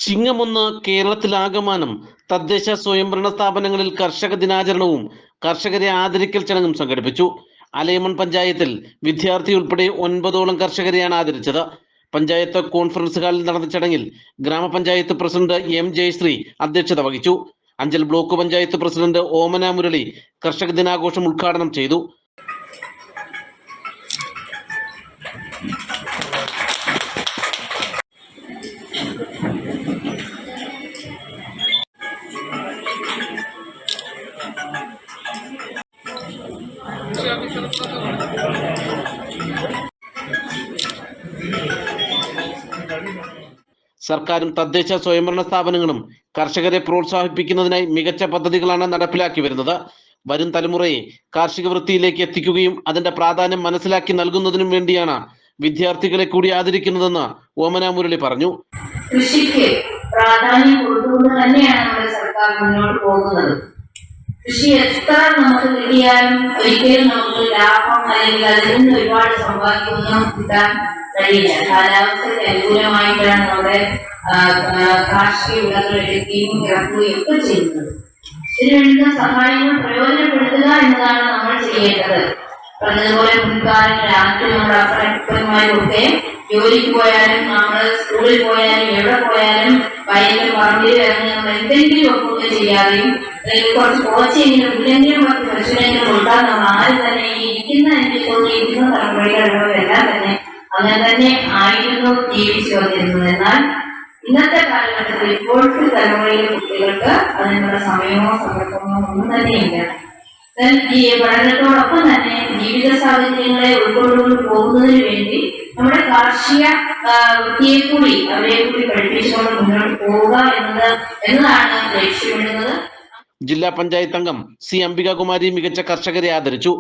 ചിങ്ങമൊന്ന് കേരളത്തിലാകമാനം തദ്ദേശ സ്വയംഭരണ സ്ഥാപനങ്ങളിൽ കർഷക ദിനാചരണവും കർഷകരെ ആദരിക്കൽ ചടങ്ങും സംഘടിപ്പിച്ചു. അലയമൺ പഞ്ചായത്തിൽ വിദ്യാർത്ഥി ഉൾപ്പെടെ 9ഓളം കർഷകരെയാണ് ആദരിച്ചത്. പഞ്ചായത്ത് കോൺഫറൻസ് ഹാളിൽ നടന്ന ചടങ്ങിൽ ഗ്രാമപഞ്ചായത്ത് പ്രസിഡന്റ് എം ജയശ്രീ അധ്യക്ഷത വഹിച്ചു. അഞ്ചൽ ബ്ലോക്ക് പഞ്ചായത്ത് പ്രസിഡന്റ് ഓമന മുരളി കർഷക ദിനാഘോഷം ഉദ്ഘാടനം ചെയ്തു. സർക്കാരും തദ്ദേശ സ്വയംഭരണ സ്ഥാപനങ്ങളും കർഷകരെ പ്രോത്സാഹിപ്പിക്കുന്നതിനായി മികച്ച പദ്ധതികളാണ് നടപ്പിലാക്കി വരുന്നത്. വരും തലമുറയെ കാർഷിക വൃത്തിയിലേക്ക് എത്തിക്കുകയും അതിന്റെ പ്രാധാന്യം മനസ്സിലാക്കി നൽകുന്നതിനും വേണ്ടിയാണ് വിദ്യാർത്ഥികളെ കൂടി ആദരിക്കുന്നതെന്ന് ഓമന മുരളി പറഞ്ഞു. കൃഷിക്ക് പ്രാധാന്യം കൊടുത്തുകൊണ്ട് തന്നെയാണ് നമ്മുടെ സർക്കാർ മുന്നോട്ട് പോകുന്നത്. കൃഷി എത്ര നമുക്ക് കിട്ടിയാലും ഒരിക്കലും നമുക്ക് ലാഭം അല്ലെങ്കിൽ അതിൽ നിന്ന് ഒരുപാട് സമ്പാദിക്കൊന്നും കിട്ടാൻ കഴിയില്ല. കാലാവസ്ഥയ്ക്ക് അനുകൂലമായിട്ടാണ് നമ്മുടെ കാർഷിക വിളകൾ എടുക്കുകയും ഇറക്കുകയും ഒക്കെ ചെയ്യുന്നത്. ഇതിന് വേണ്ടുന്ന സഹായങ്ങൾ പ്രയോജനപ്പെടുത്തുക എന്നതാണ് നമ്മൾ ചെയ്യേണ്ടത്. പറഞ്ഞതുപോലെ മുൻകാലങ്ങളിൽ ആദ്യം നമ്മുടെ അപ്പന്മാരൊക്കെ ജോലിക്ക് പോയാലും നമ്മൾ സ്കൂളിൽ പോയാലും എവിടെ പോയാലും വയലിലും പറമ്പിലും ഇറങ്ങി നമ്മൾ എന്തെങ്കിലും ഒക്കെ ചെയ്യാതെയും അല്ലെങ്കിൽ കുറച്ച് പോച്ചെങ്കിലും ഇല്ലെങ്കിലും കുറച്ച് പശുവിനെങ്കിലും കൊടുത്താൽ നമ്മൾ ആരും തന്നെ എനിക്ക് തോന്നിയിരിക്കുന്ന തലമുറയിലുള്ളവരെല്ലാം തന്നെ അങ്ങനെ തന്നെ ആയിരുന്നു ജീവിച്ചു വന്നിരുന്നത്. എന്നാൽ ഇന്നത്തെ കാലഘട്ടത്തിൽ ഇപ്പോഴത്തെ തലമുറയിലെ കുട്ടികൾക്ക് അതിനുള്ള സമയമോ സന്ദർഭമോ ഒന്നും തന്നെയില്ല. ഈ പഠനത്തോടൊപ്പം തന്നെ ജീവിത സാഹചര്യങ്ങളെ ഉൾക്കൊണ്ടുകൊണ്ട് പോകുന്നതിന് വേണ്ടി നമ്മുടെ കാർഷിക വൃത്തിയെ കൂടി അവരെ കൂടി പഠിപ്പിച്ചുകൊണ്ട് മുന്നോട്ട് പോവുക എന്നതാണ് ലക്ഷ്യമിടുന്നത്. ജില്ലാ പഞ്ചായത്ത് അംഗം സി അംബികാകുമാരി മികച്ച കർഷകരെ ആദരിച്ചു.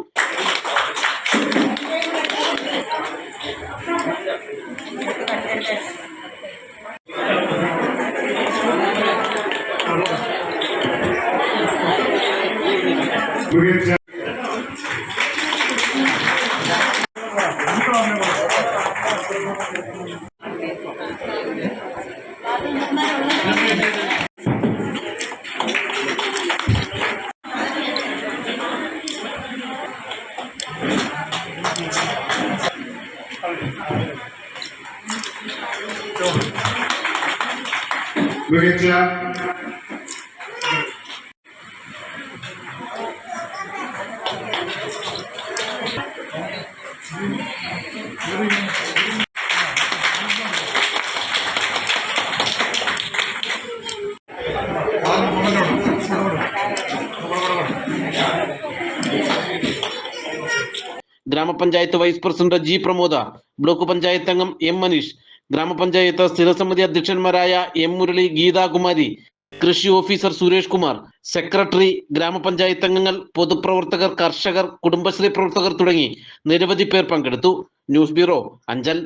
മികച്ച ഗ്രാമപഞ്ചായത്ത് vice president G Pramoda, block panchayat അംഗം എം മനീഷ്, ഗ്രാമപഞ്ചായത്ത് സ്ഥിരസമിതി അധ്യക്ഷന്മാരായ എം മുരളി, ഗീതാകുമാരി, കൃഷി ഓഫീസർ സുരേഷ് കുമാർ, സെക്രട്ടറി, ഗ്രാമപഞ്ചായത്ത് അംഗങ്ങൾ, പൊതുപ്രവർത്തകർ, കർഷകർ, കുടുംബശ്രീ പ്രവർത്തകർ തുടങ്ങി നിരവധി പേർ പങ്കെടുത്തു. News bureau, Anchal.